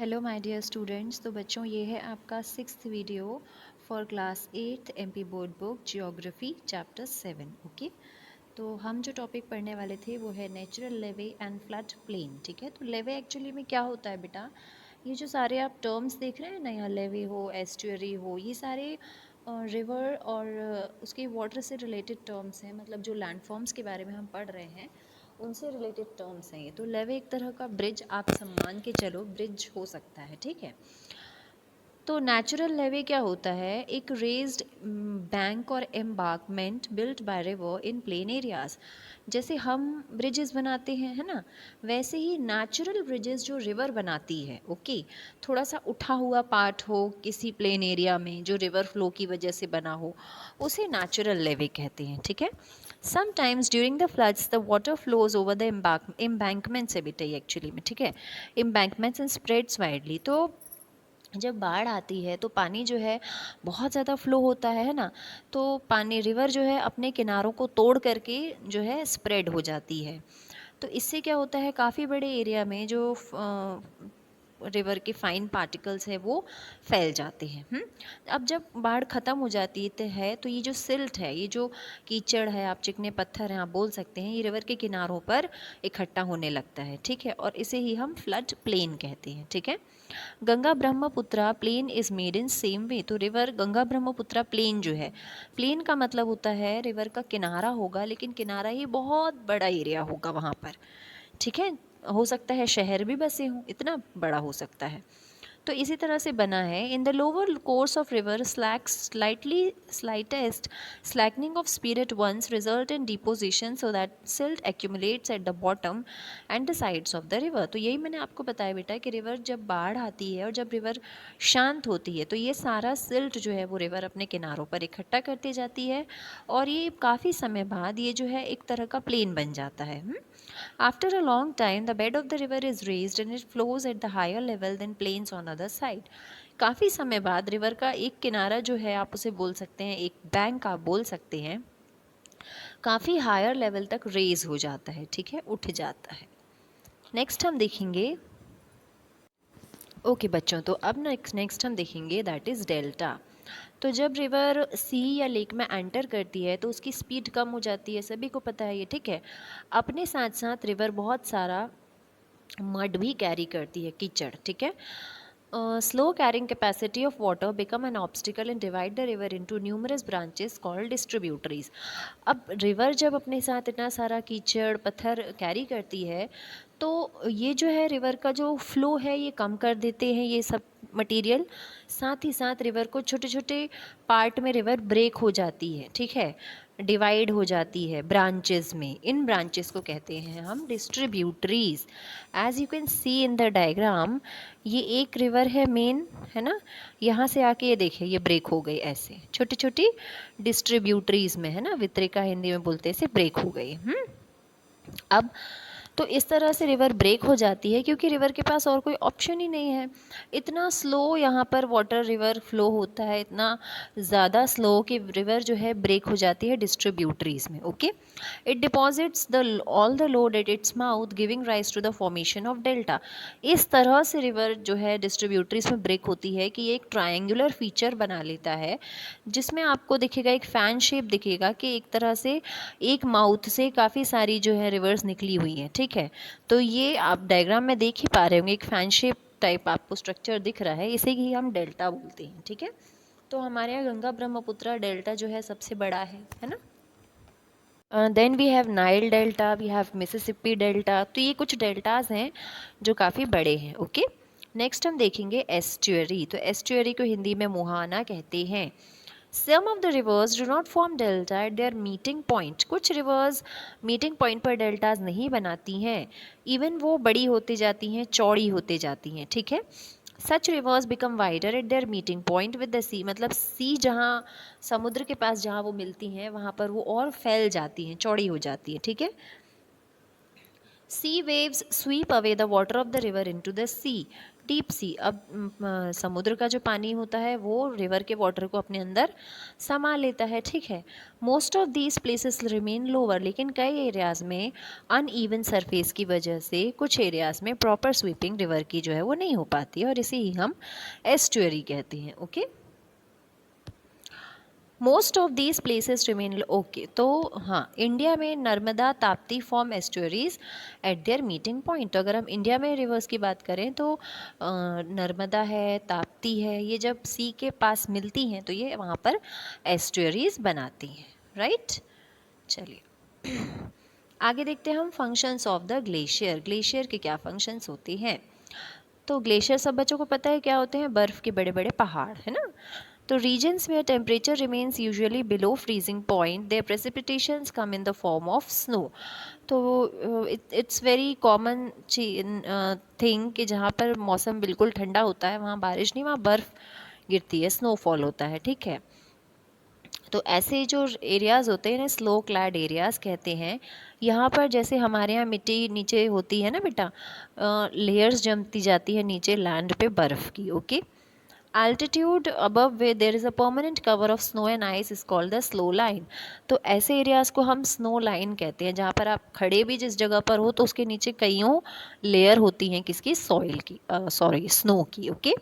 Hello my dear students. तो बच्चों, ये है आपका 6th video for class 8th MP board book geography chapter 7। Okay, तो हम जो टॉपिक पढ़ने वाले थे वो है नेचुरल लेवे एंड फ्लड प्लेन। ठीक है, तो लेवे एक्चुअली में क्या होता है बेटा? ये जो सारे आप टर्म्स देख रहे हैं ना, यहाँ लेवे हो, एस्टुअरी हो, ये सारे रिवर और उसके वाटर से रिलेटेड टर्म्स हैं। मतलब जो लैंडफॉर्म्स के बारे में हम पढ़ रहे हैं उनसे रिलेटेड टर्म्स हैं ये। तो लेवे एक तरह का ब्रिज, आप सम्मान के चलो ब्रिज हो सकता है। ठीक है, तो नेचुरल लेवे क्या होता है? एक रेज्ड बैंक और embankment built by river in plain areas. जैसे हम ब्रिजेस बनाते हैं, है ना, वैसे ही नेचुरल ब्रिजेस जो रिवर बनाती है, ओके, थोड़ा सा उठा हुआ पार्ट हो किसी प्लेन एरिया में जो रिवर फ्लो की वजह से बना हो, उसे नेचुरल लेवे कहते हैं। ठीक है, sometimes during the floods the water flows over the embankment से बेटा एक्चुअली में। ठीक है, एम्बैंकमेंट्स एंड स्प्रेड्स वाइडली। तो जब बाढ़ आती है तो पानी जो है बहुत ज़्यादा फ्लो होता है ना, तो पानी रिवर जो है अपने किनारों को तोड़ करके जो है स्प्रेड हो जाती है। तो इससे क्या होता है, काफ़ी बड़े एरिया में जो रिवर के फाइन पार्टिकल्स है वो फैल जाते हैं। अब जब बाढ़ ख़त्म हो जाती है तो ये जो सिल्ट है, ये जो कीचड़ है, आप चिकने पत्थर हैं आप बोल सकते हैं, ये रिवर के किनारों पर इकट्ठा होने लगता है। ठीक है, और इसे ही हम फ्लड प्लेन कहते हैं। ठीक है, Ganga Brahmaputra plain is made in same way. तो रिवर गंगा ब्रह्मपुत्रा प्लेन जो है, प्लेन का मतलब होता है रिवर का किनारा होगा, लेकिन किनारा ही बहुत बड़ा एरिया होगा वहाँ पर। ठीक है, हो सकता है शहर भी बसे हों, इतना बड़ा हो सकता है। तो इसी तरह से बना है। In the lower course of river slightest slackening of speed at once result in deposition so that silt accumulates at the bottom and the sides of the river. तो यही मैंने आपको बताया बेटा कि रिवर जब बाढ़ आती है और जब रिवर शांत होती है तो ये सारा सिल्ट जो है वो रिवर अपने किनारों पर इकट्ठा करती जाती है, और ये काफ़ी समय बाद ये जो है एक तरह का प्लेन बन जाता है। After a long time, the bed of the river is raised and it flows at the higher level than plains on other side. काफ़ी समय बाद रिवर का एक किनारा जो है, आप उसे बोल सकते हैं, एक बैंक आप बोल सकते हैं, काफ़ी हायर लेवल तक रेज हो जाता है। ठीक है, उठ जाता है। नेक्स्ट हम देखेंगे, ओके बच्चों, तो अब नेक्स्ट हम देखेंगे दैट इज़ डेल्टा। तो जब रिवर सी या लेक में एंटर करती है तो उसकी स्पीड कम हो जाती है, सभी को पता है ये। ठीक है, अपने साथ साथ रिवर बहुत सारा मड भी कैरी करती है, कीचड़। ठीक है, slow carrying capacity of water become an obstacle and divide the river into numerous branches called distributaries. अब रिवर जब अपने साथ इतना सारा कीचड़ पत्थर कैरी करती है तो ये जो है रिवर का जो फ्लो है ये कम कर देते हैं ये सब मटेरियल। साथ ही साथ रिवर को छोटे छोटे पार्ट में रिवर ब्रेक हो जाती है। ठीक है, डिवाइड हो जाती है ब्रांचेस में। इन ब्रांचेस को कहते हैं हम distributaries. As you can see in the diagram, ये एक रिवर है मेन, है ना, यहाँ से आके ये देखिए ये ब्रेक हो गई ऐसे छोटी छोटी डिस्ट्रीब्यूटरीज में, है ना, वितरिका हिंदी में बोलते हैं, ऐसे ब्रेक हो गई। अब तो इस तरह से रिवर ब्रेक हो जाती है क्योंकि रिवर के पास और कोई ऑप्शन ही नहीं है। इतना स्लो यहाँ पर वाटर रिवर फ्लो होता है, इतना ज़्यादा स्लो कि रिवर जो है ब्रेक हो जाती है डिस्ट्रीब्यूटरीज में। Okay, it deposits the all the load at its mouth giving rise to the formation of delta. इस तरह से रिवर जो है डिस्ट्रीब्यूटरीज में ब्रेक होती है कि ये एक ट्रायंगुलर फीचर बना लेता है, जिसमें आपको दिखेगा एक फैन शेप दिखेगा कि एक तरह से एक माउथ से काफ़ी सारी जो है रिवर्स निकली हुई हैं। ठीक है, तो ये आप डायग्राम में देख ही पा रहे होंगे, एक फैन शेप टाइप आपको स्ट्रक्चर दिख रहा है, इसे ही हम डेल्टा बोलते हैं। ठीक है, तो हमारे यहाँ गंगा ब्रह्मपुत्र डेल्टा जो है सबसे बड़ा है ना। Then we have Nile delta, we have Mississippi delta. तो ये कुछ डेल्टाज हैं जो काफ़ी बड़े हैं। ओके, नेक्स्ट हम देखेंगे एस्ट्यूअरी। तो एस्ट्यूअरी को हिंदी में मुहाना कहते हैं। Some of the rivers do not form delta at their meeting point. कुछ rivers meeting point पर deltas नहीं बनाती हैं, even वो बड़ी होती जाती हैं, चौड़ी होते जाती हैं। ठीक है, such rivers become wider at their meeting point with the sea. मतलब sea जहाँ समुद्र के पास जहाँ वो मिलती हैं वहाँ पर वो और फैल जाती हैं, चौड़ी हो जाती है। ठीक है, sea waves sweep away the water of the river into the sea. Deep sea, अब समुद्र का जो पानी होता है वो रिवर के वाटर को अपने अंदर समा लेता है, ठीक है। Most of these places remain lower, लेकिन कई एरियाज में अनइवन सरफेस की वजह से कुछ एरियाज में प्रॉपर स्वीपिंग रिवर की जो है वो नहीं हो पाती है, और इसे ही हम एस्टुअरी कहते हैं। Okay, most of these places remain okay. तो हाँ, इंडिया में Narmada Tapti form estuaries at their meeting point. तो अगर हम इंडिया में रिवर्स की बात करें तो नर्मदा है, ताप्ती है, ये जब सी के पास मिलती हैं तो ये वहाँ पर एस्टुअरीज बनाती हैं, राइट। चलिए आगे देखते हैं हम functions of the glacier. Glacier के क्या फंक्शंस होते हैं। तो ग्लेशियर सब बच्चों को पता है क्या होते हैं, बर्फ़ के बड़े बड़े पहाड़, है ना। तो regions where temperature remains usually below freezing point, their precipitations come in the form of snow. तो it's very common thing कि जहाँ पर मौसम बिल्कुल ठंडा होता है वहाँ बारिश नहीं, वहाँ बर्फ़ गिरती है, स्नोफॉल होता है, ठीक है। तो ऐसे जो एरियाज़ होते हैं ना, स्लो क्लैड एरियाज़ कहते हैं। यहाँ पर जैसे हमारे यहाँ मिट्टी नीचे होती है ना बेटा, लेयर्स जमती जाती है नीचे लैंड पे बर्फ़ की। Okay, altitude above where there is a permanent cover of snow and ice is called the slow line. तो ऐसे एरियाज़ को हम स्नो लाइन कहते हैं, जहाँ पर आप खड़े भी जिस जगह पर हो तो उसके नीचे कईयों लेयर होती हैं किसकी, सॉइल की, सॉरी स्नो की। ओके,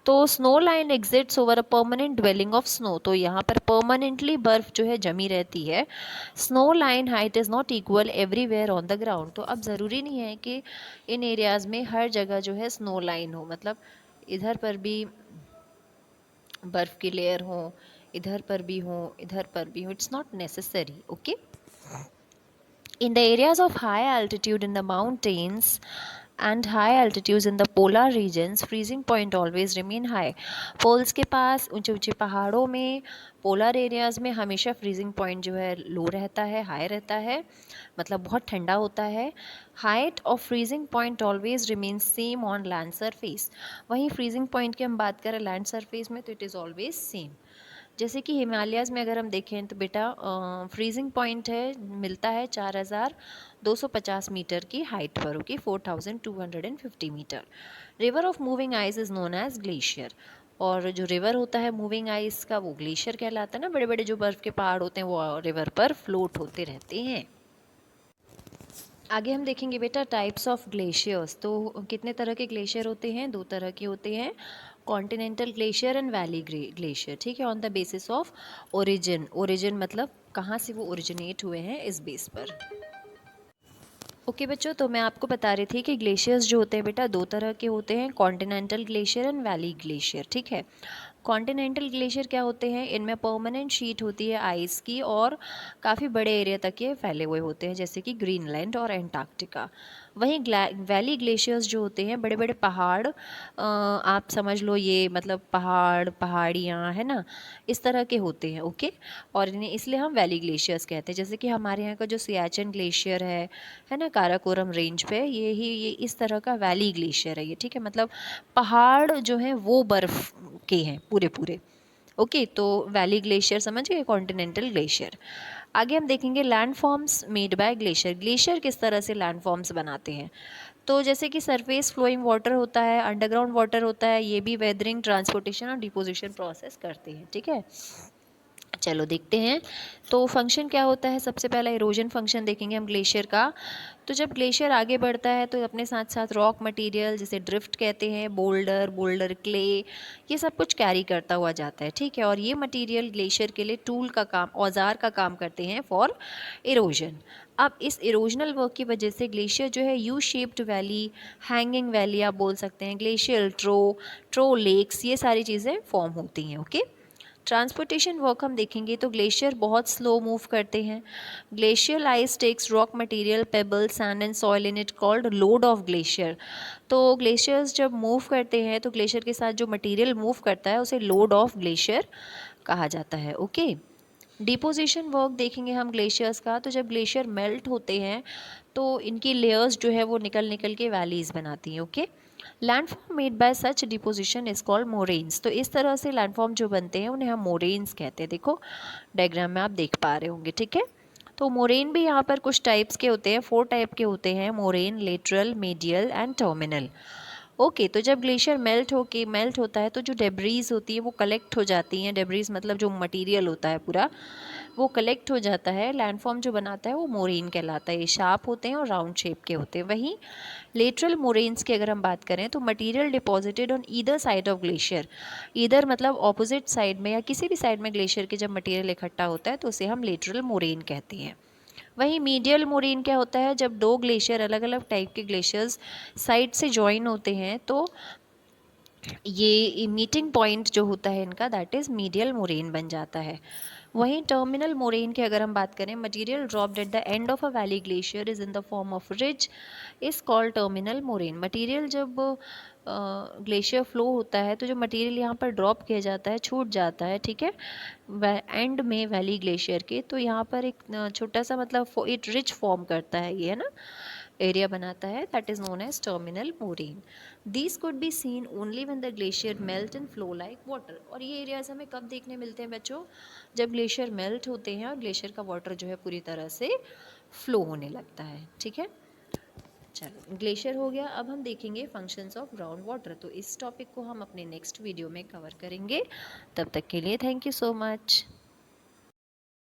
तो snow line exits over a permanent dwelling of snow. तो यहाँ पर परमानेंटली बर्फ जो है जमी रहती है। Snow line height is not equal everywhere on the ground. तो अब ज़रूरी नहीं है कि इन एरियाज़ में हर जगह जो है स्नो लाइन हो, मतलब इधर पर भी बर्फ़ की लेयर हो, इधर पर भी हो, इधर पर भी हो, it's not necessary. Okay, in the areas of high altitude in the mountains and high altitudes in the polar regions, freezing point always remain high. Poles के पास ऊंचे ऊंचे पहाड़ों में, पोलर एरियाज़ में हमेशा फ्रीजिंग पॉइंट जो है लो रहता है, हाई रहता है, मतलब बहुत ठंडा होता है। Height of freezing point always remain same on land surface. वहीं फ्रीजिंग पॉइंट की हम बात करें लैंड सरफेस में तो इट इज़ ऑलवेज सेम। जैसे कि हिमालयाज़ में अगर हम देखें तो बेटा फ्रीजिंग पॉइंट है, मिलता है 4250 मीटर की हाइट पर। Okay, 4250 metre. River of moving ice is known as glacier. और जो रिवर होता है मूविंग आइस का वो ग्लेशियर कहलाता है ना। बड़े बड़े जो बर्फ़ के पहाड़ होते हैं वो रिवर पर फ्लोट होते रहते हैं। आगे हम देखेंगे बेटा टाइप्स ऑफ ग्लेशियर्स। तो कितने तरह के ग्लेशियर होते हैं, दो तरह के होते हैं, continental glacier and valley glacier, ठीक है। On the basis of origin, origin मतलब कहाँ से वो ओरिजिनेट हुए हैं, इस बेस पर। ओके बच्चों, तो मैं आपको बता रही थी कि ग्लेशियर्स जो होते हैं बेटा दो तरह के होते हैं, continental glacier and valley glacier, ठीक है। कॉन्टिनेंटल ग्लेशियर क्या होते हैं, इनमें परमानेंट शीट होती है आइस की और काफ़ी बड़े एरिया तक ये फैले हुए होते हैं, जैसे कि ग्रीनलैंड और एंटार्क्टिका। वहीं वैली ग्लेशियर्स जो होते हैं बड़े बड़े पहाड़, आप समझ लो ये मतलब पहाड़, पहाड़ियाँ, है ना, इस तरह के होते हैं। ओके, और इन्हें इसलिए हम वैली ग्लेशियर्स कहते हैं। जैसे कि हमारे यहाँ का जो सियाचिन ग्लेशियर है ना, काराकोरम रेंज पे, ये इस तरह का वैली ग्लेशियर है ये, ठीक है। मतलब पहाड़ जो हैं वो बर्फ़ के हैं पूरे पूरे। ओके, तो वैली ग्लेशियर समझ गए, कॉन्टिनेंटल ग्लेशियर। आगे हम देखेंगे land forms made by glacier. Glacier किस तरह से लैंड फॉर्म्स बनाते हैं। तो जैसे कि सरफेस फ्लोइंग वाटर होता है, अंडरग्राउंड वाटर होता है, ये भी वेदरिंग, ट्रांसपोर्टेशन और डिपोजिशन प्रोसेस करते हैं, ठीक है। चलो देखते हैं तो फंक्शन क्या होता है। सबसे पहला इरोजन फंक्शन देखेंगे हम ग्लेशियर का। तो जब ग्लेशियर आगे बढ़ता है तो अपने साथ साथ रॉक मटेरियल, जिसे ड्रिफ्ट कहते हैं, बोल्डर क्ले, ये सब कुछ कैरी करता हुआ जाता है, ठीक है। और ये मटेरियल ग्लेशियर के लिए टूल का काम, औजार का काम करते हैं फॉर इरोजन। अब इस इरोजनल वर्क की वजह से ग्लेशियर जो है U shaped valley, hanging valley आप बोल सकते हैं, ग्लेशियल ट्रो लेक्स, ये सारी चीज़ें फॉर्म होती हैं। ओके, ट्रांसपोर्टेशन वर्क हम देखेंगे तो ग्लेशियर बहुत स्लो मूव करते हैं। Glacial ice takes rock material, pebble, sand and soil in it called load of glacier. तो ग्लेशियर्स जब मूव करते हैं तो ग्लेशियर के साथ जो मटेरियल मूव करता है उसे लोड ऑफ ग्लेशियर कहा जाता है। ओके, डिपोजिशन वर्क देखेंगे हम ग्लेशियर्स का। तो जब ग्लेशियर मेल्ट होते हैं तो इनकी लेयर्स जो है वो निकल निकल के वैलीज बनाती हैं। Okay, landform made by such deposition is called moraines. तो इस तरह से लैंडफॉर्म जो बनते हैं उन्हें हम मोरेन्स कहते हैं। देखो डायग्राम में आप देख पा रहे होंगे, ठीक है। तो मोरेन भी यहाँ पर कुछ टाइप्स के होते हैं, 4 टाइप के होते हैं, moraine, lateral, medial and terminal. Okay, तो जब ग्लेशियर मेल्ट होता है तो जो डेब्रीज होती है वो कलेक्ट हो जाती हैं। डेब्रीज मतलब जो मटेरियल होता है पूरा वो कलेक्ट हो जाता है। लैंडफॉर्म जो बनाता है वो मोरेन कहलाता है। ये शार्प होते हैं और राउंड शेप के होते हैं। वहीं लेटरल मोरेन्स की अगर हम बात करें तो material deposited on either side of glacier. Either मतलब ऑपोजिट साइड में या किसी भी साइड में ग्लेशियर के जब मटेरियल इकट्ठा होता है तो उसे हम लेटरल मोरेन कहते हैं। वहीं मीडियल मोरेन क्या होता है, जब दो ग्लेशियर अलग अलग टाइप के ग्लेशियर्स साइड से ज्वाइन होते हैं तो ये मीटिंग पॉइंट जो होता है इनका दैट इज़ मीडियल मोरेन बन जाता है। वहीं टर्मिनल मोरेन की अगर हम बात करें, material dropped at the end of a valley glacier is in the form of ridge is called terminal moraine. Material जब ग्लेशियर फ्लो होता है तो जो मटेरियल यहाँ पर ड्रॉप किया जाता है, छूट जाता है, ठीक है, एंड में वैली ग्लेशियर के, तो यहाँ पर एक छोटा सा मतलब एक रिच फॉर्म करता है ये, है ना, एरिया बनाता है, that is known as terminal moraine. These could be seen only when the glacier melt and flow like water. और ये एरियाज हमें कब देखने मिलते हैं बच्चों, जब ग्लेशियर मेल्ट होते हैं और ग्लेशियर का वाटर जो है पूरी तरह से फ्लो होने लगता है, ठीक है। चलो, ग्लेशियर हो गया। अब हम देखेंगे फंक्शंस ऑफ ग्राउंड वाटर। तो इस टॉपिक को हम अपने नेक्स्ट वीडियो में कवर करेंगे। तब तक के लिए थैंक यू सो मच।